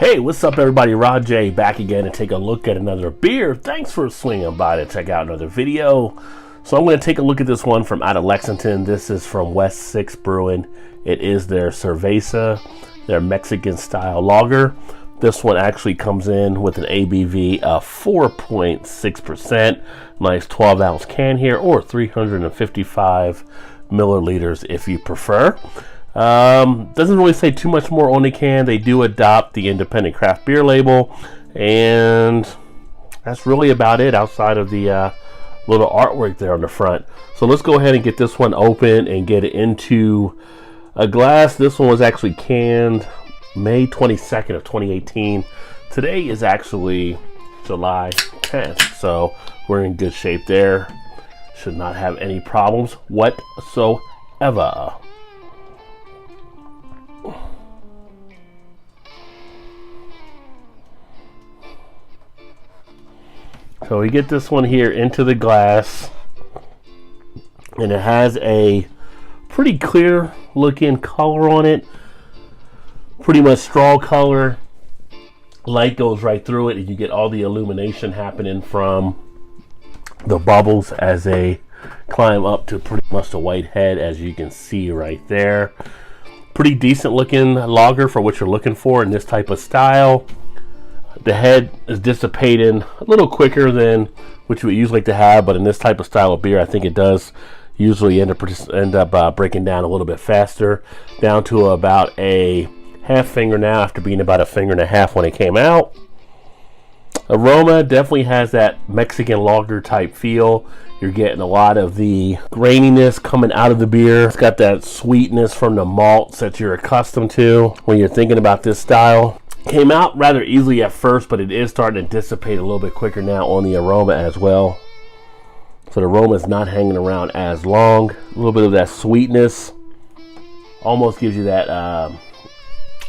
Hey, what's up everybody? Rod J back again to take a look at another beer. Thanks for swinging by to check out another video. So I'm going to take a look at this one from out of Lexington. This is from West 6 Brewing. It is their Cerveza, their Mexican style lager. This one actually comes in with an ABV of 4.6%. Nice 12 ounce can here, or 355 milliliters if you prefer. Doesn't really say too much more on the can. They do adopt the independent craft beer label, and that's really about it outside of the little artwork there on the front. So let's go ahead and get this one open and get it into a glass. This one was actually canned May 22nd of 2018. Today is actually July 10th, so we're in good shape there. Should not have any problems whatsoever. So we get this one here into the glass, and it has a pretty clear looking color on it, pretty much straw color. Light goes right through it, and you get all the illumination happening from the bubbles as they climb up to pretty much the white head, as you can see right there. Pretty decent looking lager for what you're looking for in this type of style. The head is dissipating a little quicker than what you would usually like to have, but in this type of style of beer, I think it does usually end up breaking down a little bit faster, down to about a half finger now after being about a finger and a half when it came out. Aroma definitely has that Mexican lager type feel. You're getting a lot of the graininess coming out of the beer. It's got that sweetness from the malts that you're accustomed to when you're thinking about this style. Came out rather easily at first, but it is starting to dissipate a little bit quicker now on the aroma as well. So the aroma is not hanging around as long. A little bit of that sweetness almost gives you that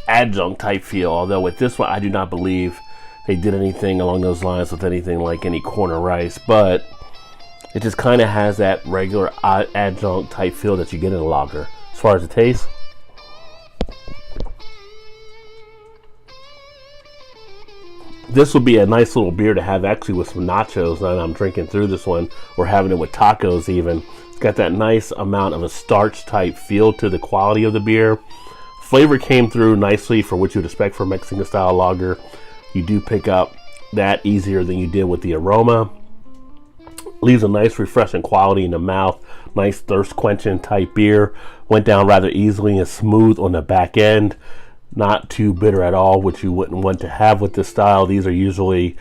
adjunct type feel. Although with this one, I do not believe they did anything along those lines with anything like any corner rice, but it just kind of has that regular adjunct type feel that you get in a lager. As far as the taste, this would be a nice little beer to have actually with some nachos. Now I'm drinking through this one, or having it with tacos even. It's got that nice amount of a starch type feel to the quality of the beer. Flavor came through nicely for what you'd expect for Mexican style lager. You do pick up that easier than you did with the aroma. Leaves a nice refreshing quality in the mouth. Nice thirst quenching type beer. Went down rather easily and smooth on the back end. Not too bitter at all, which you wouldn't want to have with this style. These are usually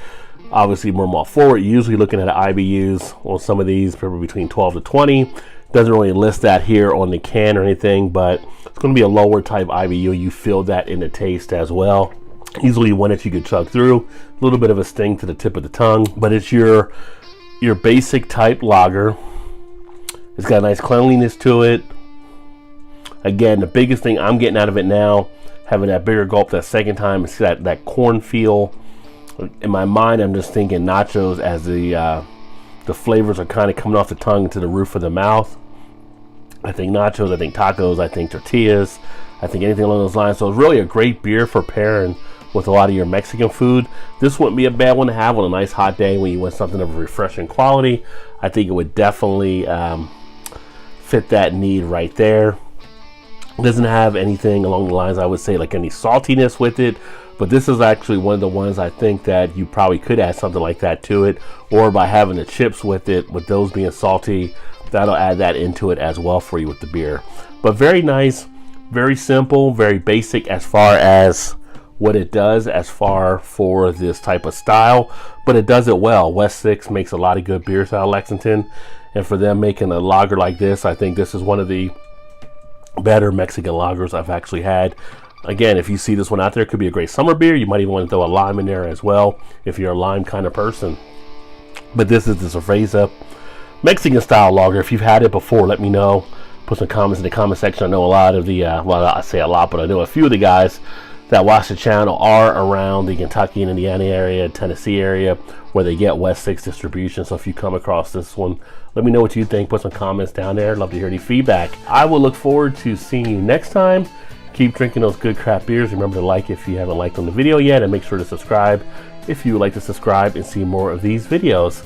obviously more malt forward. You're usually looking at IBUs on some of these probably between 12 to 20. Doesn't really list that here on the can or anything, but it's going to be a lower type IBU. You feel that in the taste as well. Easily one that you could chug through. A little bit of a sting to the tip of the tongue, but it's your basic type lager. It's got a nice cleanliness to it. Again, the biggest thing I'm getting out of it now, having that bigger gulp that second time, is that corn feel. In my mind, I'm just thinking nachos as the flavors are kind of coming off the tongue to the roof of the mouth. I think nachos, I think tacos, I think tortillas, I think anything along those lines. So it's really a great beer for pairing with a lot of your Mexican food. This wouldn't be a bad one to have on a nice hot day when you want something of a refreshing quality. I think it would definitely fit that need right there. It doesn't have anything along the lines, I would say, like any saltiness with it, but this is actually one of the ones I think that you probably could add something like that to it, or by having the chips with it, with those being salty, that'll add that into it as well for you with the beer. But very nice, very simple, very basic as far as what it does as far for this type of style, but it does it well. West 6 makes a lot of good beers out of Lexington, and for them making a lager like this, I think this is one of the better Mexican lagers I've actually had. Again, if you see this one out there, it could be a great summer beer. You might even want to throw a lime in there as well if you're a lime kind of person. But this is the Cerveza Mexican style lager. If you've had it before, let me know. Put some comments in the comment section. I know a lot of the well, I say a lot, but I know a few of the guys that watch the channel are around the Kentucky and Indiana area, Tennessee area, where they get West 6 distribution. So if you come across this one, let me know what you think. Put some comments down there. Love to hear any feedback. I will look forward to seeing you next time. Keep drinking those good craft beers. Remember to like if you haven't liked on the video yet, and make sure to subscribe if you would like to subscribe and see more of these videos.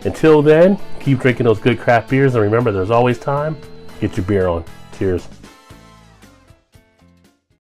Until then, keep drinking those good craft beers, and remember, there's always time. Get your beer on. Cheers.